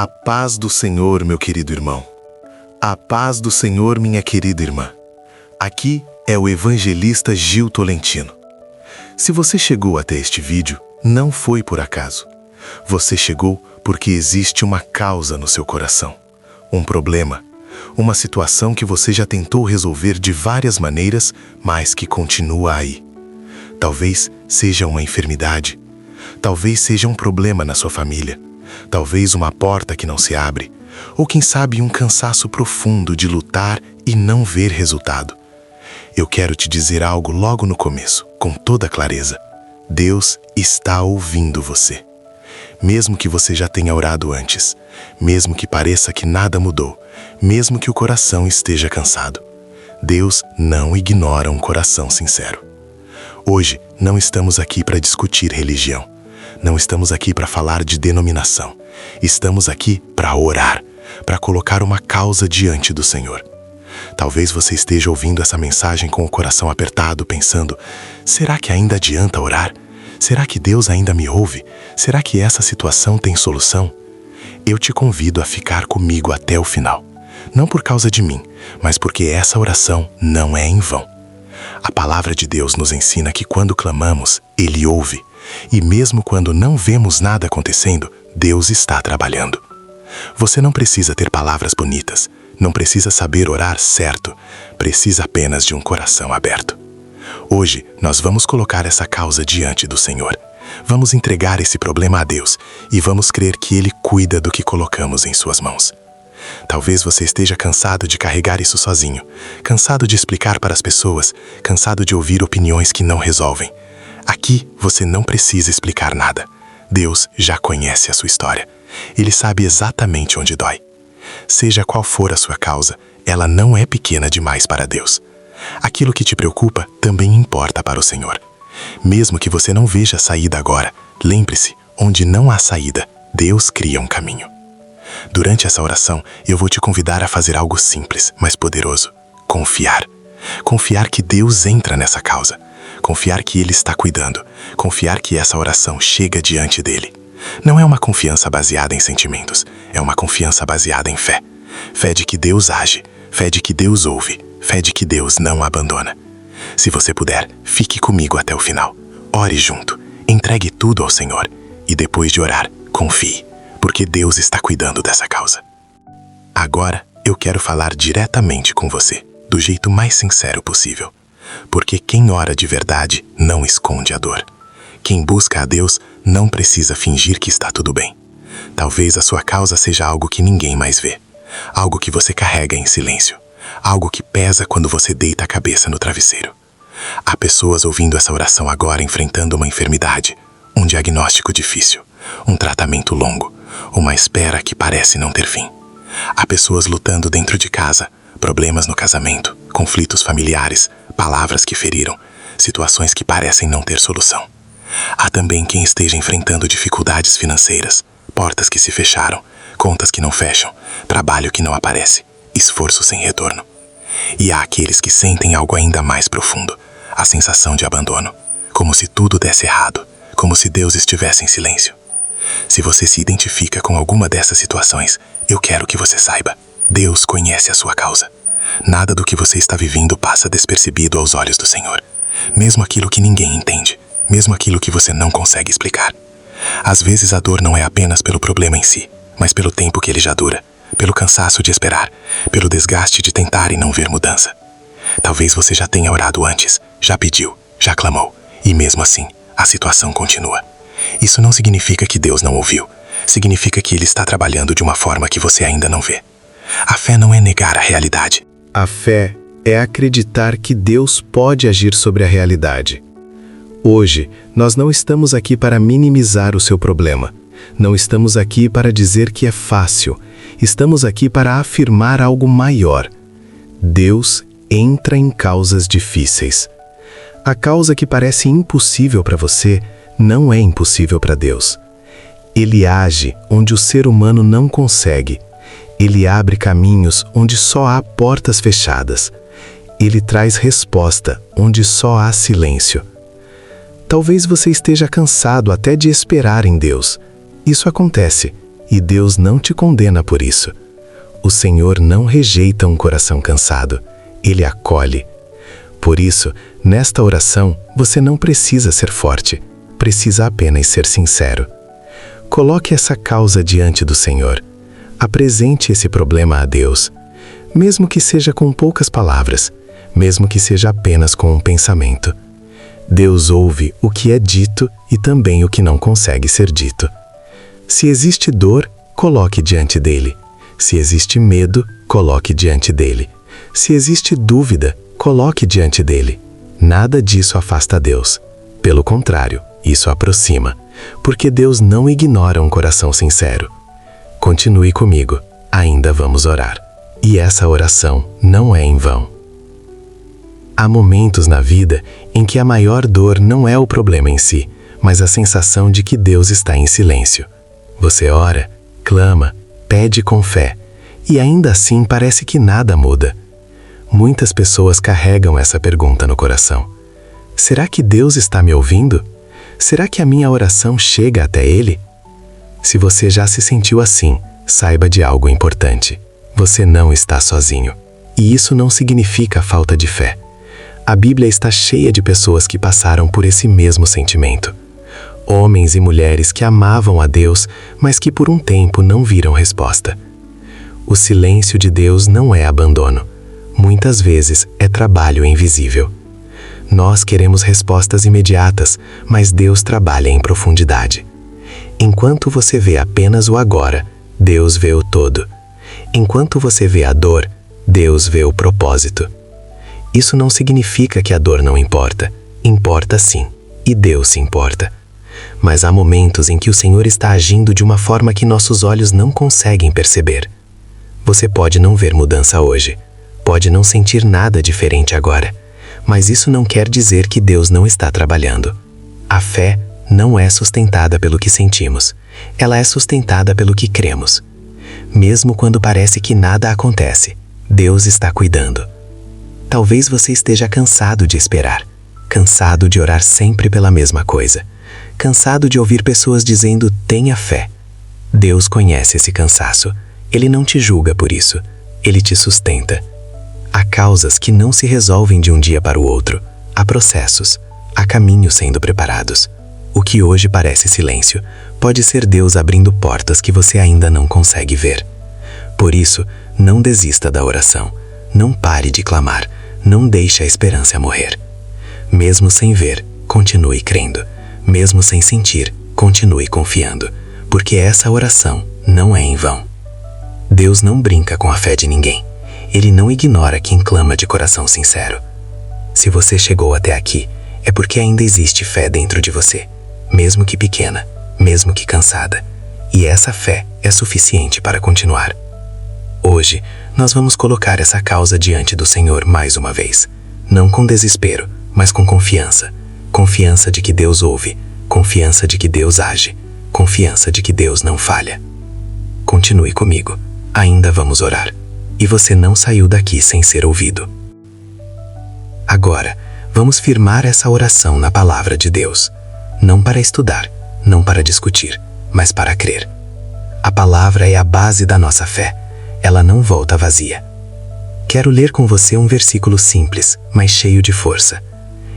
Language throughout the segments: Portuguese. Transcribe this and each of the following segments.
A paz do Senhor, meu querido irmão. A paz do Senhor, minha querida irmã. Aqui é o evangelista Gil Tolentino. Se você chegou até este vídeo, não foi por acaso. Você chegou porque existe uma causa no seu coração. Um problema. Uma situação que você já tentou resolver de várias maneiras, mas que continua aí. Talvez seja uma enfermidade. Talvez seja um problema na sua família. Talvez uma porta que não se abre, ou quem sabe um cansaço profundo de lutar e não ver resultado. Eu quero te dizer algo logo no começo, com toda clareza. Deus está ouvindo você. Mesmo que você já tenha orado antes, mesmo que pareça que nada mudou, mesmo que o coração esteja cansado, Deus não ignora um coração sincero. Hoje não estamos aqui para discutir religião. Não estamos aqui para falar de denominação. Estamos aqui para orar, para colocar uma causa diante do Senhor. Talvez você esteja ouvindo essa mensagem com o coração apertado, pensando: será que ainda adianta orar? Será que Deus ainda me ouve? Será que essa situação tem solução? Eu te convido a ficar comigo até o final. Não por causa de mim, mas porque essa oração não é em vão. A palavra de Deus nos ensina que quando clamamos, Ele ouve. E mesmo quando não vemos nada acontecendo, Deus está trabalhando. Você não precisa ter palavras bonitas, não precisa saber orar certo, precisa apenas de um coração aberto. Hoje, nós vamos colocar essa causa diante do Senhor. Vamos entregar esse problema a Deus e vamos crer que Ele cuida do que colocamos em suas mãos. Talvez você esteja cansado de carregar isso sozinho, cansado de explicar para as pessoas, cansado de ouvir opiniões que não resolvem. Aqui você não precisa explicar nada. Deus já conhece a sua história. Ele sabe exatamente onde dói. Seja qual for a sua causa, ela não é pequena demais para Deus. Aquilo que te preocupa também importa para o Senhor. Mesmo que você não veja saída agora, lembre-se, onde não há saída, Deus cria um caminho. Durante essa oração, eu vou te convidar a fazer algo simples, mas poderoso. Confiar. Confiar que Deus entra nessa causa. Confiar que Ele está cuidando. Confiar que essa oração chega diante dEle. Não é uma confiança baseada em sentimentos. É uma confiança baseada em fé. Fé de que Deus age. Fé de que Deus ouve. Fé de que Deus não abandona. Se você puder, fique comigo até o final. Ore junto. Entregue tudo ao Senhor. E depois de orar, confie. Porque Deus está cuidando dessa causa. Agora, eu quero falar diretamente com você, do jeito mais sincero possível. Porque quem ora de verdade não esconde a dor. Quem busca a Deus não precisa fingir que está tudo bem. Talvez a sua causa seja algo que ninguém mais vê. Algo que você carrega em silêncio. Algo que pesa quando você deita a cabeça no travesseiro. Há pessoas ouvindo essa oração agora enfrentando uma enfermidade, um diagnóstico difícil, um tratamento longo, uma espera que parece não ter fim. Há pessoas lutando dentro de casa, problemas no casamento, conflitos familiares, palavras que feriram, situações que parecem não ter solução. Há também quem esteja enfrentando dificuldades financeiras, portas que se fecharam, contas que não fecham, trabalho que não aparece, esforço sem retorno. E há aqueles que sentem algo ainda mais profundo, a sensação de abandono, como se tudo desse errado, como se Deus estivesse em silêncio. Se você se identifica com alguma dessas situações, eu quero que você saiba, Deus conhece a sua causa. Nada do que você está vivendo passa despercebido aos olhos do Senhor. Mesmo aquilo que ninguém entende, mesmo aquilo que você não consegue explicar. Às vezes a dor não é apenas pelo problema em si, mas pelo tempo que ele já dura, pelo cansaço de esperar, pelo desgaste de tentar e não ver mudança. Talvez você já tenha orado antes, já pediu, já clamou, e mesmo assim, a situação continua. Isso não significa que Deus não ouviu, significa que Ele está trabalhando de uma forma que você ainda não vê. A fé não é negar a realidade. A fé é acreditar que Deus pode agir sobre a realidade. Hoje, nós não estamos aqui para minimizar o seu problema. Não estamos aqui para dizer que é fácil. Estamos aqui para afirmar algo maior. Deus entra em causas difíceis. A causa que parece impossível para você não é impossível para Deus. Ele age onde o ser humano não consegue. Ele abre caminhos onde só há portas fechadas. Ele traz resposta onde só há silêncio. Talvez você esteja cansado até de esperar em Deus. Isso acontece. e Deus não te condena por isso. O Senhor não rejeita um coração cansado, Ele acolhe. Por isso, nesta oração, você não precisa ser forte, precisa apenas ser sincero. Coloque essa causa diante do Senhor. Apresente esse problema a Deus, mesmo que seja com poucas palavras, mesmo que seja apenas com um pensamento. Deus ouve o que é dito e também o que não consegue ser dito. Se existe dor, coloque diante dele. Se existe medo, coloque diante dele. Se existe dúvida, coloque diante dele. Nada disso afasta Deus. Pelo contrário, isso aproxima, porque Deus não ignora um coração sincero. Continue comigo, ainda vamos orar. E essa oração não é em vão. Há momentos na vida em que a maior dor não é o problema em si, mas a sensação de que Deus está em silêncio. Você ora, clama, pede com fé, e ainda assim parece que nada muda. Muitas pessoas carregam essa pergunta no coração. Será que Deus está me ouvindo? Será que a minha oração chega até Ele? Se você já se sentiu assim, saiba de algo importante. Você não está sozinho. E isso não significa falta de fé. A Bíblia está cheia de pessoas que passaram por esse mesmo sentimento. Homens e mulheres que amavam a Deus, mas que por um tempo não viram resposta. O silêncio de Deus não é abandono. Muitas vezes é trabalho invisível. Nós queremos respostas imediatas, mas Deus trabalha em profundidade. Enquanto você vê apenas o agora, Deus vê o todo. Enquanto você vê a dor, Deus vê o propósito. Isso não significa que a dor não importa. Importa sim, e Deus se importa. Mas há momentos em que o Senhor está agindo de uma forma que nossos olhos não conseguem perceber. Você pode não ver mudança hoje, pode não sentir nada diferente agora, mas isso não quer dizer que Deus não está trabalhando. A fé não é sustentada pelo que sentimos, ela é sustentada pelo que cremos. Mesmo quando parece que nada acontece, Deus está cuidando. Talvez você esteja cansado de esperar, cansado de orar sempre pela mesma coisa, cansado de ouvir pessoas dizendo, tenha fé. Deus conhece esse cansaço, Ele não te julga por isso, Ele te sustenta. Há causas que não se resolvem de um dia para o outro, há processos, há caminhos sendo preparados. O que hoje parece silêncio, pode ser Deus abrindo portas que você ainda não consegue ver. Por isso, não desista da oração, não pare de clamar, não deixe a esperança morrer. Mesmo sem ver, continue crendo. Mesmo sem sentir, continue confiando, porque essa oração não é em vão. Deus não brinca com a fé de ninguém. Ele não ignora quem clama de coração sincero. Se você chegou até aqui, é porque ainda existe fé dentro de você, mesmo que pequena, mesmo que cansada. E essa fé é suficiente para continuar. Hoje, nós vamos colocar essa causa diante do Senhor mais uma vez. Não com desespero, mas com confiança. Confiança de que Deus ouve, confiança de que Deus age, confiança de que Deus não falha. Continue comigo, ainda vamos orar. E você não saiu daqui sem ser ouvido. Agora, vamos firmar essa oração na palavra de Deus. Não para estudar, não para discutir, mas para crer. A palavra é a base da nossa fé. Ela não volta vazia. Quero ler com você um versículo simples, mas cheio de força.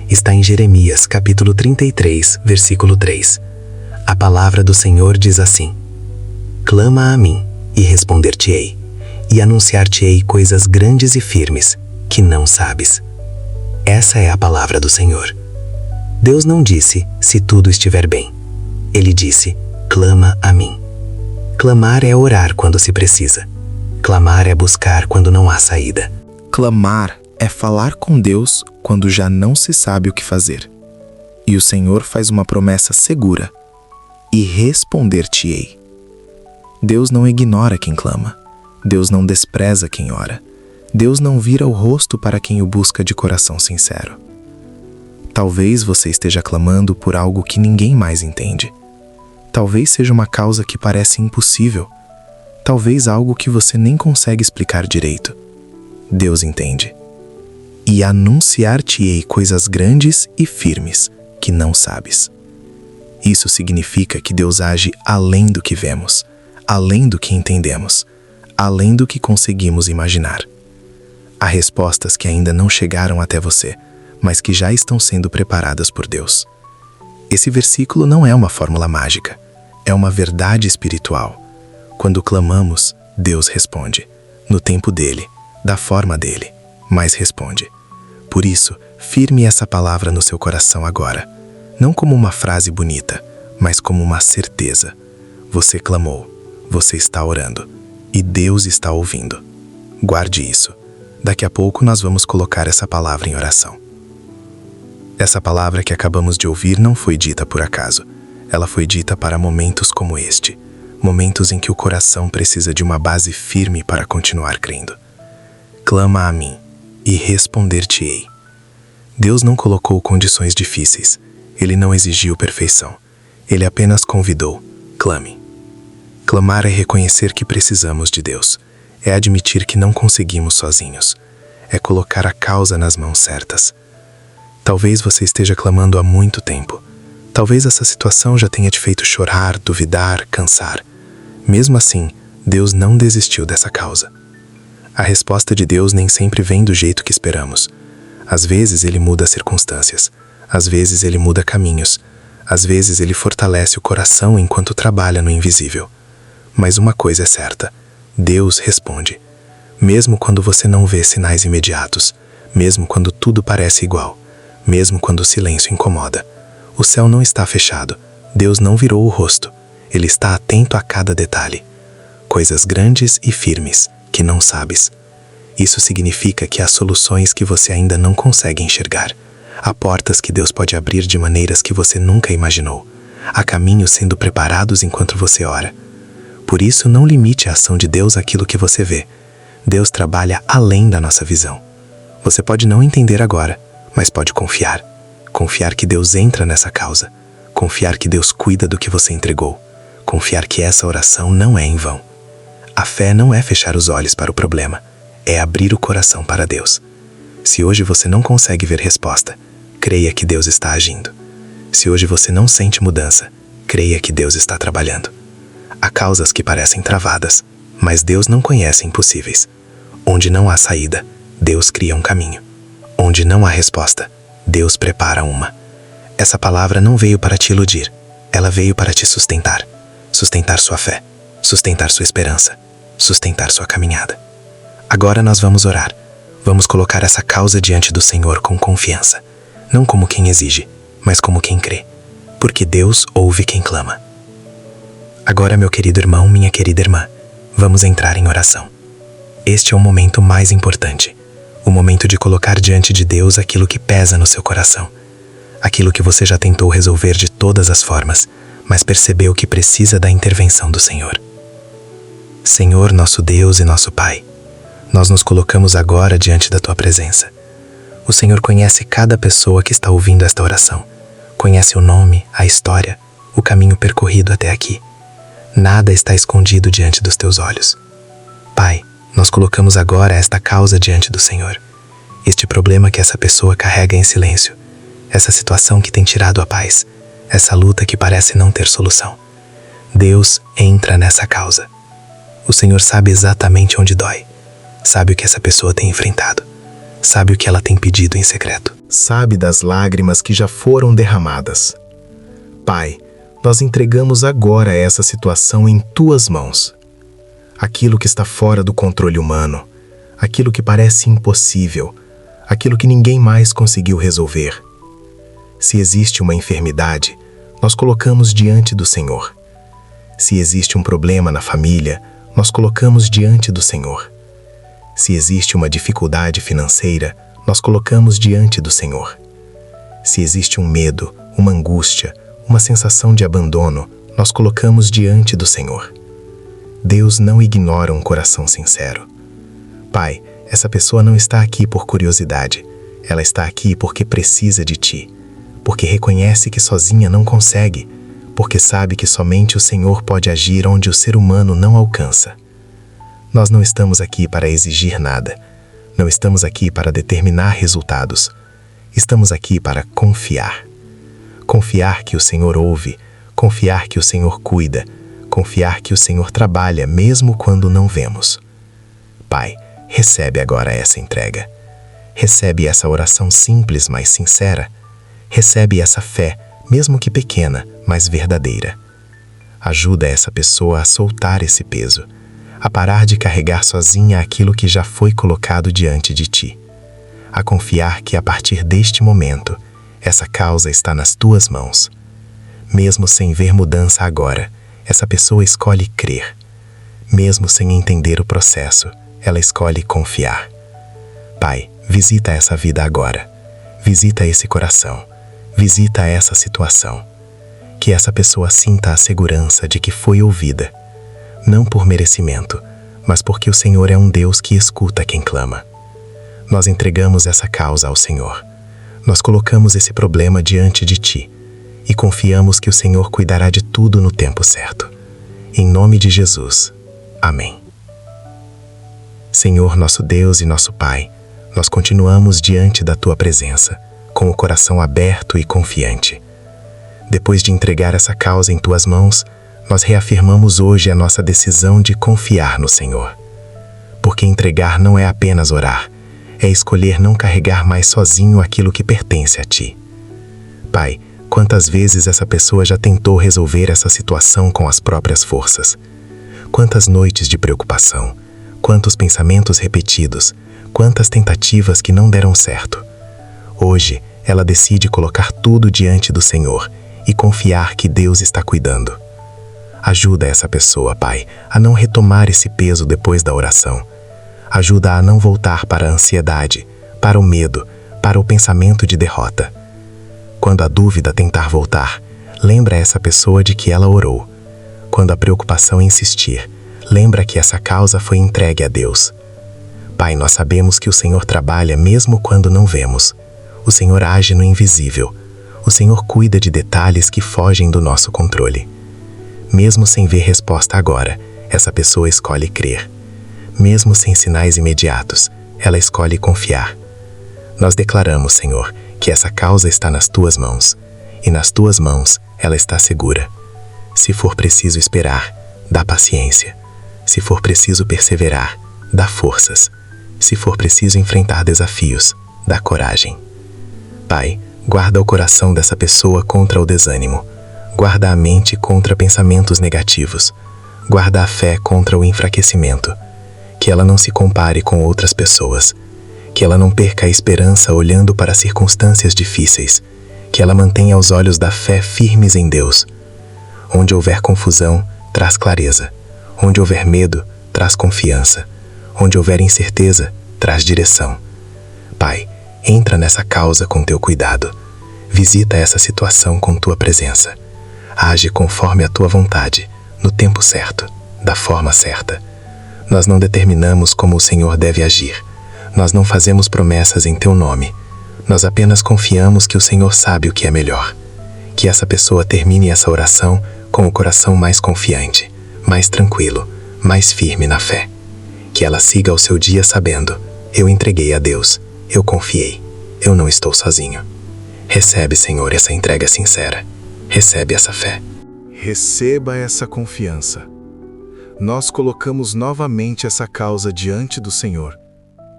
Está em Jeremias, capítulo 33, versículo 3. A palavra do Senhor diz assim: clama a mim, e responder-te-ei, e anunciar-te-ei coisas grandes e firmes, que não sabes. Essa é a palavra do Senhor. Deus não disse, se tudo estiver bem. Ele disse, clama a mim. Clamar é orar quando se precisa. Clamar é buscar quando não há saída. Clamar é falar com Deus quando já não se sabe o que fazer. E o Senhor faz uma promessa segura: e responder-te-ei. Deus não ignora quem clama. Deus não despreza quem ora. Deus não vira o rosto para quem o busca de coração sincero. Talvez você esteja clamando por algo que ninguém mais entende. Talvez seja uma causa que parece impossível. Talvez algo que você nem consegue explicar direito. Deus entende. E anunciar-te-ei coisas grandes e firmes que não sabes. Isso significa que Deus age além do que vemos, além do que entendemos, além do que conseguimos imaginar. Há respostas que ainda não chegaram até você, mas que já estão sendo preparadas por Deus. Esse versículo não é uma fórmula mágica, é uma verdade espiritual. Quando clamamos, Deus responde, no tempo dele, da forma dele, mas responde. Por isso, firme essa palavra no seu coração agora, não como uma frase bonita, mas como uma certeza. Você clamou, você está orando, e Deus está ouvindo. Guarde isso. Daqui a pouco nós vamos colocar essa palavra em oração. Essa palavra que acabamos de ouvir não foi dita por acaso. Ela foi dita para momentos como este, momentos em que o coração precisa de uma base firme para continuar crendo. Clama a mim, e responder-te-ei. Deus não colocou condições difíceis. Ele não exigiu perfeição. Ele apenas convidou, clame. Clamar é reconhecer que precisamos de Deus. É admitir que não conseguimos sozinhos. É colocar a causa nas mãos certas. Talvez você esteja clamando há muito tempo. Talvez essa situação já tenha te feito chorar, duvidar, cansar. Mesmo assim, Deus não desistiu dessa causa. A resposta de Deus nem sempre vem do jeito que esperamos. Às vezes Ele muda as circunstâncias. Às vezes Ele muda caminhos. Às vezes Ele fortalece o coração enquanto trabalha no invisível. Mas uma coisa é certa. Deus responde. Mesmo quando você não vê sinais imediatos. Mesmo quando tudo parece igual. Mesmo quando o silêncio incomoda. O céu não está fechado. Deus não virou o rosto. Ele está atento a cada detalhe. Coisas grandes e firmes, que não sabes. Isso significa que há soluções que você ainda não consegue enxergar. Há portas que Deus pode abrir de maneiras que você nunca imaginou. Há caminhos sendo preparados enquanto você ora. Por isso, não limite a ação de Deus àquilo que você vê. Deus trabalha além da nossa visão. Você pode não entender agora, mas pode confiar. Confiar que Deus entra nessa causa. Confiar que Deus cuida do que você entregou. Confiar que essa oração não é em vão. A fé não é fechar os olhos para o problema. É abrir o coração para Deus. Se hoje você não consegue ver resposta, creia que Deus está agindo. Se hoje você não sente mudança, creia que Deus está trabalhando. Há causas que parecem travadas, mas Deus não conhece impossíveis. Onde não há saída, Deus cria um caminho. Onde não há resposta, Deus prepara uma. Essa palavra não veio para te iludir. Ela veio para te sustentar. Sustentar sua fé. Sustentar sua esperança. Sustentar sua caminhada. Agora nós vamos orar. Vamos colocar essa causa diante do Senhor com confiança. Não como quem exige, mas como quem crê. Porque Deus ouve quem clama. Agora, meu querido irmão, minha querida irmã, vamos entrar em oração. Este é o momento mais importante. O momento de colocar diante de Deus aquilo que pesa no seu coração. Aquilo que você já tentou resolver de todas as formas, mas percebeu que precisa da intervenção do Senhor. Senhor, nosso Deus e nosso Pai, nós nos colocamos agora diante da Tua presença. O Senhor conhece cada pessoa que está ouvindo esta oração. Conhece o nome, a história, o caminho percorrido até aqui. Nada está escondido diante dos Teus olhos. Pai, nós colocamos agora esta causa diante do Senhor. Este problema que essa pessoa carrega em silêncio. Essa situação que tem tirado a paz. Essa luta que parece não ter solução. Deus entra nessa causa. O Senhor sabe exatamente onde dói. Sabe o que essa pessoa tem enfrentado. Sabe o que ela tem pedido em secreto. Sabe das lágrimas que já foram derramadas. Pai, nós entregamos agora essa situação em Tuas mãos. Aquilo que está fora do controle humano, aquilo que parece impossível, aquilo que ninguém mais conseguiu resolver. Se existe uma enfermidade, nós colocamos diante do Senhor. Se existe um problema na família, nós colocamos diante do Senhor. Se existe uma dificuldade financeira, nós colocamos diante do Senhor. Se existe um medo, uma angústia, uma sensação de abandono, nós colocamos diante do Senhor. Deus não ignora um coração sincero. Pai, essa pessoa não está aqui por curiosidade. Ela está aqui porque precisa de Ti, porque reconhece que sozinha não consegue, porque sabe que somente o Senhor pode agir onde o ser humano não alcança. Nós não estamos aqui para exigir nada. Não estamos aqui para determinar resultados. Estamos aqui para confiar. Confiar que o Senhor ouve, confiar que o Senhor cuida, confiar que o Senhor trabalha mesmo quando não vemos. Pai, recebe agora essa entrega. Recebe essa oração simples, mas sincera. Recebe essa fé, mesmo que pequena, mas verdadeira. Ajuda essa pessoa a soltar esse peso, a parar de carregar sozinha aquilo que já foi colocado diante de ti, a confiar que a partir deste momento, essa causa está nas tuas mãos. Mesmo sem ver mudança agora, essa pessoa escolhe crer. Mesmo sem entender o processo, ela escolhe confiar. Pai, visita essa vida agora. Visita esse coração. Visita essa situação. Que essa pessoa sinta a segurança de que foi ouvida. Não por merecimento, mas porque o Senhor é um Deus que escuta quem clama. Nós entregamos essa causa ao Senhor. Nós colocamos esse problema diante de ti e confiamos que o Senhor cuidará de tudo no tempo certo. Em nome de Jesus. Amém. Senhor, nosso Deus e nosso Pai, nós continuamos diante da tua presença, com o coração aberto e confiante. Depois de entregar essa causa em tuas mãos, nós reafirmamos hoje a nossa decisão de confiar no Senhor. Porque entregar não é apenas orar, é escolher não carregar mais sozinho aquilo que pertence a ti. Pai, quantas vezes essa pessoa já tentou resolver essa situação com as próprias forças? Quantas noites de preocupação, quantos pensamentos repetidos, quantas tentativas que não deram certo. Hoje, ela decide colocar tudo diante do Senhor e confiar que Deus está cuidando. Ajuda essa pessoa, Pai, a não retomar esse peso depois da oração. Ajuda a não voltar para a ansiedade, para o medo, para o pensamento de derrota. Quando a dúvida tentar voltar, lembra essa pessoa de que ela orou. Quando a preocupação insistir, lembra que essa causa foi entregue a Deus. Pai, nós sabemos que o Senhor trabalha mesmo quando não vemos. O Senhor age no invisível. O Senhor cuida de detalhes que fogem do nosso controle. Mesmo sem ver resposta agora, essa pessoa escolhe crer. Mesmo sem sinais imediatos, ela escolhe confiar. Nós declaramos, Senhor, que essa causa está nas tuas mãos, e nas tuas mãos ela está segura. Se for preciso esperar, dá paciência. Se for preciso perseverar, dá forças. Se for preciso enfrentar desafios, dá coragem. Pai, guarda o coração dessa pessoa contra o desânimo. Guarda a mente contra pensamentos negativos. Guarda a fé contra o enfraquecimento. Que ela não se compare com outras pessoas. Que ela não perca a esperança olhando para circunstâncias difíceis. Que ela mantenha os olhos da fé firmes em Deus. Onde houver confusão, traz clareza. Onde houver medo, traz confiança. Onde houver incerteza, traz direção. Pai, entra nessa causa com teu cuidado. Visita essa situação com tua presença. Age conforme a tua vontade, no tempo certo, da forma certa. Nós não determinamos como o Senhor deve agir. Nós não fazemos promessas em teu nome. Nós apenas confiamos que o Senhor sabe o que é melhor. Que essa pessoa termine essa oração com o coração mais confiante, mais tranquilo, mais firme na fé. Que ela siga o seu dia sabendo: eu entreguei a Deus, eu confiei, eu não estou sozinho. Recebe, Senhor, essa entrega sincera. Recebe essa fé. Receba essa confiança. Nós colocamos novamente essa causa diante do Senhor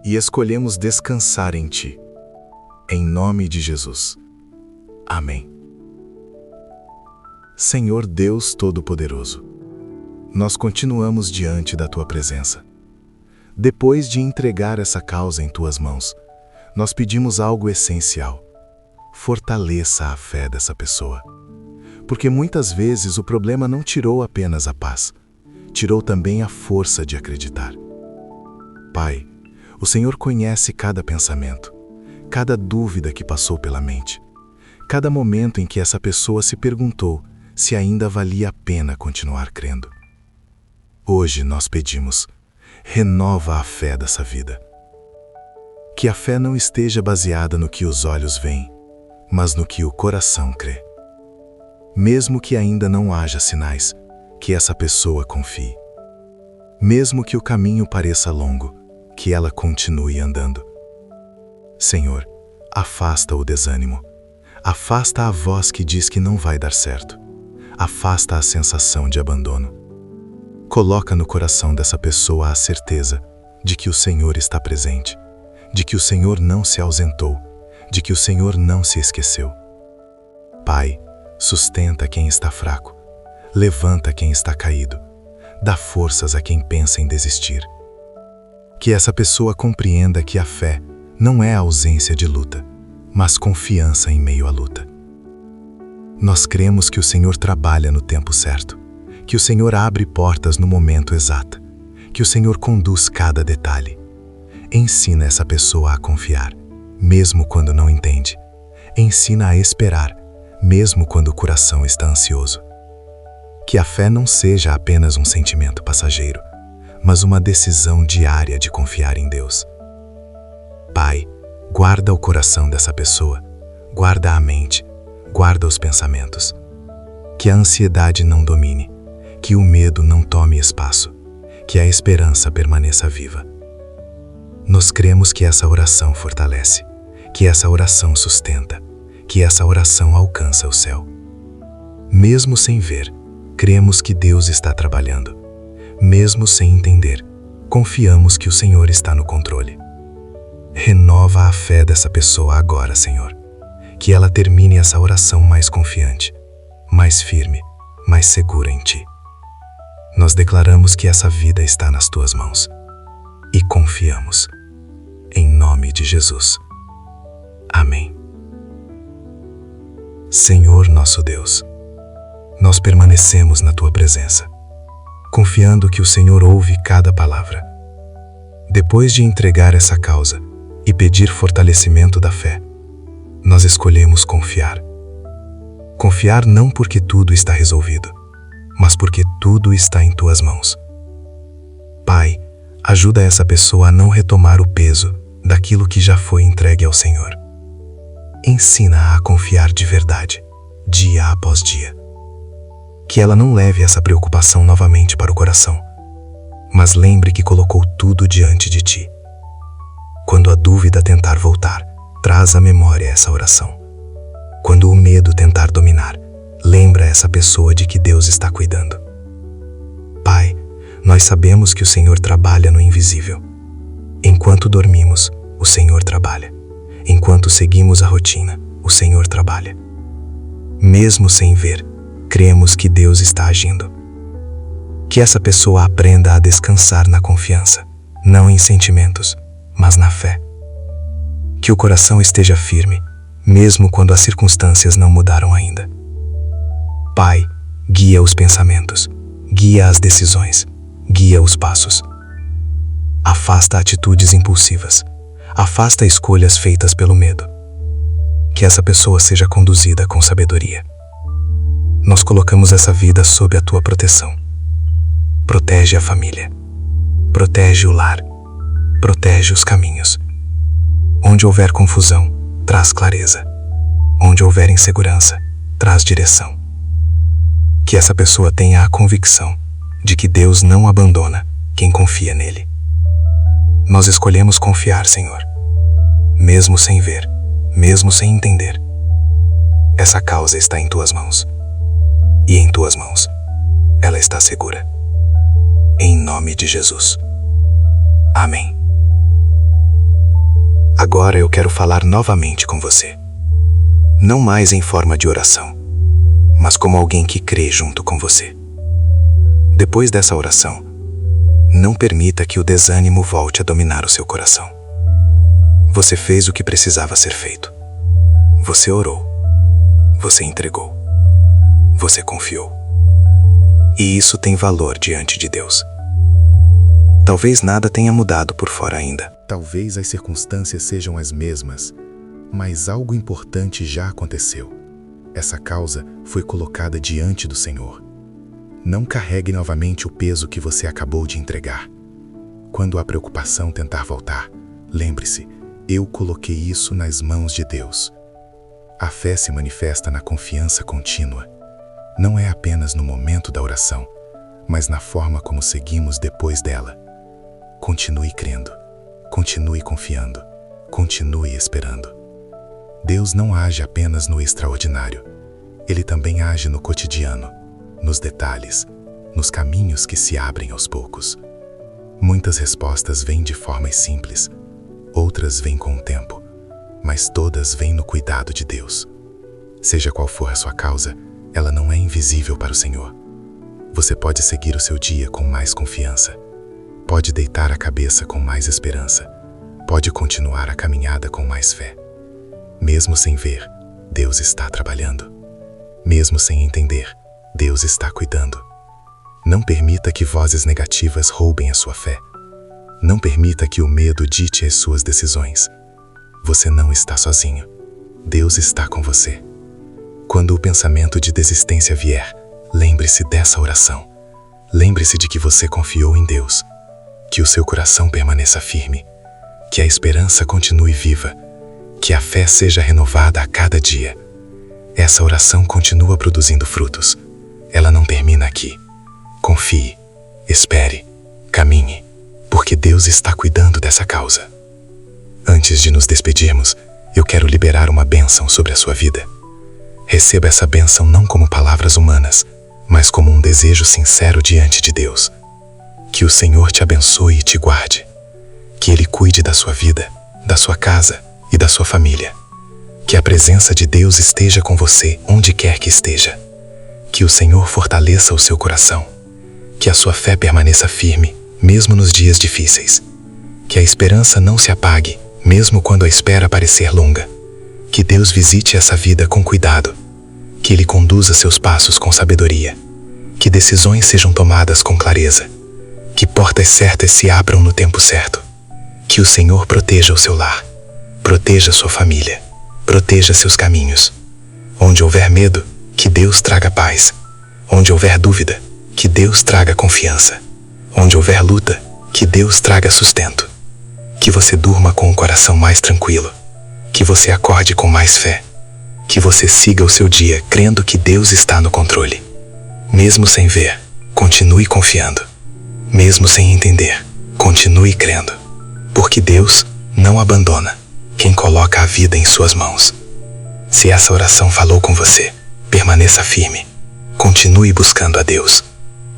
e escolhemos descansar em Ti. Em nome de Jesus. Amém. Senhor Deus Todo-Poderoso, nós continuamos diante da Tua presença. Depois de entregar essa causa em Tuas mãos, nós pedimos algo essencial. Fortaleça a fé dessa pessoa. Porque muitas vezes o problema não tirou apenas a paz, tirou também a força de acreditar. Pai, o Senhor conhece cada pensamento, cada dúvida que passou pela mente, cada momento em que essa pessoa se perguntou se ainda valia a pena continuar crendo. Hoje nós pedimos, renova a fé dessa vida. Que a fé não esteja baseada no que os olhos veem, mas no que o coração crê. Mesmo que ainda não haja sinais, que essa pessoa confie. Mesmo que o caminho pareça longo, que ela continue andando. Senhor, afasta o desânimo. Afasta a voz que diz que não vai dar certo. Afasta a sensação de abandono. Coloca no coração dessa pessoa a certeza de que o Senhor está presente, de que o Senhor não se ausentou, de que o Senhor não se esqueceu. Pai, sustenta quem está fraco, levanta quem está caído, dá forças a quem pensa em desistir. Que essa pessoa compreenda que a fé não é a ausência de luta, mas confiança em meio à luta. Nós cremos que o Senhor trabalha no tempo certo, que o Senhor abre portas no momento exato, que o Senhor conduz cada detalhe. Ensina essa pessoa a confiar, mesmo quando não entende. Ensina a esperar, mesmo quando o coração está ansioso. Que a fé não seja apenas um sentimento passageiro, mas uma decisão diária de confiar em Deus. Pai, guarda o coração dessa pessoa, guarda a mente, guarda os pensamentos. Que a ansiedade não domine, que o medo não tome espaço, que a esperança permaneça viva. Nós cremos que essa oração fortalece, que essa oração sustenta, que essa oração alcança o céu. Mesmo sem ver, cremos que Deus está trabalhando. Mesmo sem entender, confiamos que o Senhor está no controle. Renova a fé dessa pessoa agora, Senhor. Que ela termine essa oração mais confiante, mais firme, mais segura em Ti. Nós declaramos que essa vida está nas Tuas mãos e confiamos. Em nome de Jesus. Amém. Senhor nosso Deus, nós permanecemos na Tua presença, confiando que o Senhor ouve cada palavra. Depois de entregar essa causa e pedir fortalecimento da fé, nós escolhemos confiar. Confiar não porque tudo está resolvido, mas porque tudo está em Tuas mãos. Pai, ajuda essa pessoa a não retomar o peso daquilo que já foi entregue ao Senhor. Ensina-a a confiar de verdade, dia após dia. Que ela não leve essa preocupação novamente para o coração, mas lembre que colocou tudo diante de Ti. Quando a dúvida tentar voltar, traz à memória essa oração. Quando o medo tentar dominar, lembra essa pessoa de que Deus está cuidando. Pai, nós sabemos que o Senhor trabalha no invisível. Enquanto dormimos, o Senhor trabalha. Enquanto seguimos a rotina, o Senhor trabalha. Mesmo sem ver, cremos que Deus está agindo. Que essa pessoa aprenda a descansar na confiança, não em sentimentos, mas na fé. Que o coração esteja firme, mesmo quando as circunstâncias não mudaram ainda. Pai, guia os pensamentos, guia as decisões, guia os passos. Afasta atitudes impulsivas, afasta escolhas feitas pelo medo. Que essa pessoa seja conduzida com sabedoria. Nós colocamos essa vida sob a Tua proteção. Protege a família, protege o lar, protege os caminhos. Onde houver confusão, traz clareza. Onde houver insegurança, traz direção. Que essa pessoa tenha a convicção de que Deus não abandona quem confia nele. Nós escolhemos confiar, Senhor, mesmo sem ver, mesmo sem entender. Essa causa está em Tuas mãos, e em Tuas mãos ela está segura. Em nome de Jesus. Amém. Agora eu quero falar novamente com você. Não mais em forma de oração, mas como alguém que crê junto com você. Depois dessa oração, não permita que o desânimo volte a dominar o seu coração. Você fez o que precisava ser feito. Você orou. Você entregou. Você confiou. E isso tem valor diante de Deus. Talvez nada tenha mudado por fora ainda. Talvez as circunstâncias sejam as mesmas, mas algo importante já aconteceu. Essa causa foi colocada diante do Senhor. Não carregue novamente o peso que você acabou de entregar. Quando a preocupação tentar voltar, lembre-se, eu coloquei isso nas mãos de Deus. A fé se manifesta na confiança contínua. Não é apenas no momento da oração, mas na forma como seguimos depois dela. Continue crendo, continue confiando, continue esperando. Deus não age apenas no extraordinário. Ele também age no cotidiano, nos detalhes, nos caminhos que se abrem aos poucos. Muitas respostas vêm de formas simples, outras vêm com o tempo, mas todas vêm no cuidado de Deus. Seja qual for a sua causa, ela não é invisível para o Senhor. Você pode seguir o seu dia com mais confiança, pode deitar a cabeça com mais esperança, pode continuar a caminhada com mais fé. Mesmo sem ver, Deus está trabalhando. Mesmo sem entender, Deus está cuidando. Não permita que vozes negativas roubem a sua fé. Não permita que o medo dite as suas decisões. Você não está sozinho. Deus está com você. Quando o pensamento de desistência vier, lembre-se dessa oração. Lembre-se de que você confiou em Deus. Que o seu coração permaneça firme. Que a esperança continue viva. Que a fé seja renovada a cada dia. Essa oração continua produzindo frutos. Ela não termina aqui. Confie, espere, caminhe, porque Deus está cuidando dessa causa. Antes de nos despedirmos, eu quero liberar uma bênção sobre a sua vida. Receba essa bênção não como palavras humanas, mas como um desejo sincero diante de Deus. Que o Senhor te abençoe e te guarde. Que Ele cuide da sua vida, da sua casa e da sua família. Que a presença de Deus esteja com você onde quer que esteja. Que o Senhor fortaleça o seu coração. Que a sua fé permaneça firme, mesmo nos dias difíceis. Que a esperança não se apague, mesmo quando a espera parecer longa. Que Deus visite essa vida com cuidado. Que Ele conduza seus passos com sabedoria. Que decisões sejam tomadas com clareza. Que portas certas se abram no tempo certo. Que o Senhor proteja o seu lar. Proteja sua família. Proteja seus caminhos. Onde houver medo, que Deus traga paz. Onde houver dúvida, que Deus traga confiança. Onde houver luta, que Deus traga sustento. Que você durma com o coração mais tranquilo. Que você acorde com mais fé. Que você siga o seu dia crendo que Deus está no controle. Mesmo sem ver, continue confiando. Mesmo sem entender, continue crendo. Porque Deus não abandona quem coloca a vida em suas mãos. Se essa oração falou com você, permaneça firme. Continue buscando a Deus.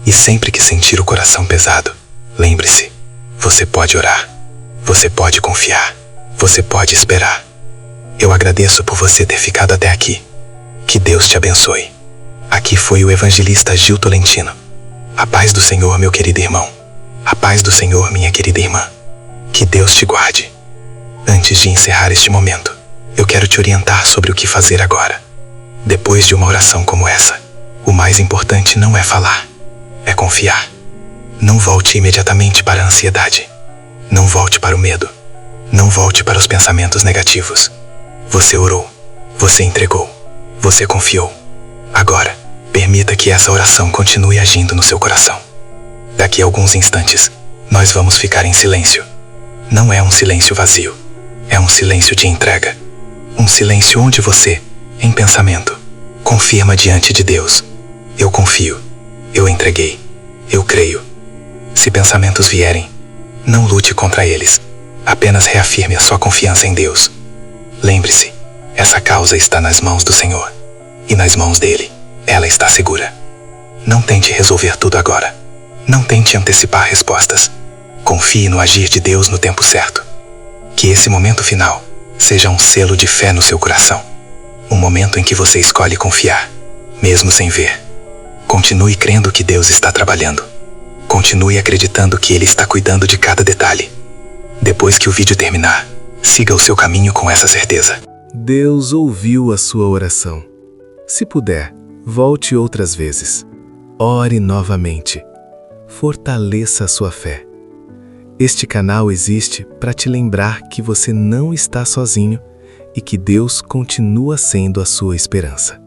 E sempre que sentir o coração pesado, lembre-se, você pode orar. Você pode confiar. Você pode esperar. Eu agradeço por você ter ficado até aqui. Que Deus te abençoe. Aqui foi o evangelista Gil Tolentino. A paz do Senhor, meu querido irmão. A paz do Senhor, minha querida irmã. Que Deus te guarde. Antes de encerrar este momento, eu quero te orientar sobre o que fazer agora. Depois de uma oração como essa, o mais importante não é falar, é confiar. Não volte imediatamente para a ansiedade. Não volte para o medo. Não volte para os pensamentos negativos. Você orou. Você entregou. Você confiou. Agora, permita que essa oração continue agindo no seu coração. Daqui a alguns instantes, nós vamos ficar em silêncio. Não é um silêncio vazio. É um silêncio de entrega. Um silêncio onde você, em pensamento, confirma diante de Deus: eu confio, eu entreguei, eu creio. Se pensamentos vierem, não lute contra eles. Apenas reafirme a sua confiança em Deus. Lembre-se, essa causa está nas mãos do Senhor. E nas mãos dele, ela está segura. Não tente resolver tudo agora. Não tente antecipar respostas. Confie no agir de Deus no tempo certo. Que esse momento final seja um selo de fé no seu coração. Um momento em que você escolhe confiar, mesmo sem ver. Continue crendo que Deus está trabalhando. Continue acreditando que Ele está cuidando de cada detalhe. Depois que o vídeo terminar, siga o seu caminho com essa certeza. Deus ouviu a sua oração. Se puder, volte outras vezes. Ore novamente. Fortaleça a sua fé. Este canal existe para te lembrar que você não está sozinho e que Deus continua sendo a sua esperança.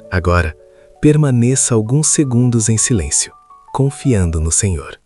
Agora, permaneça alguns segundos em silêncio, confiando no Senhor.